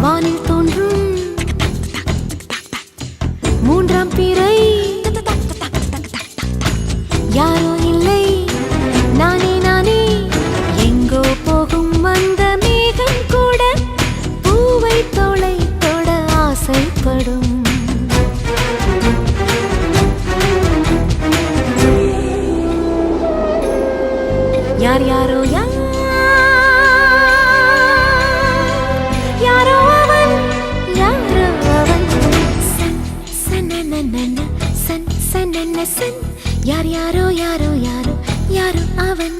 வானில் தோன்றும் மூன்றாம் பிறை யாரோ இல்லை நானே நானே எங்கோ போகும் வந்த மேகம் கூட பூவை தோளை தொட ஆசைப்படும் யார் யாரோ யாரோ அவன் சன் சனனன சன் சனன சன் யார் யாரோ யாரோ யாரோ யாரோ அவன்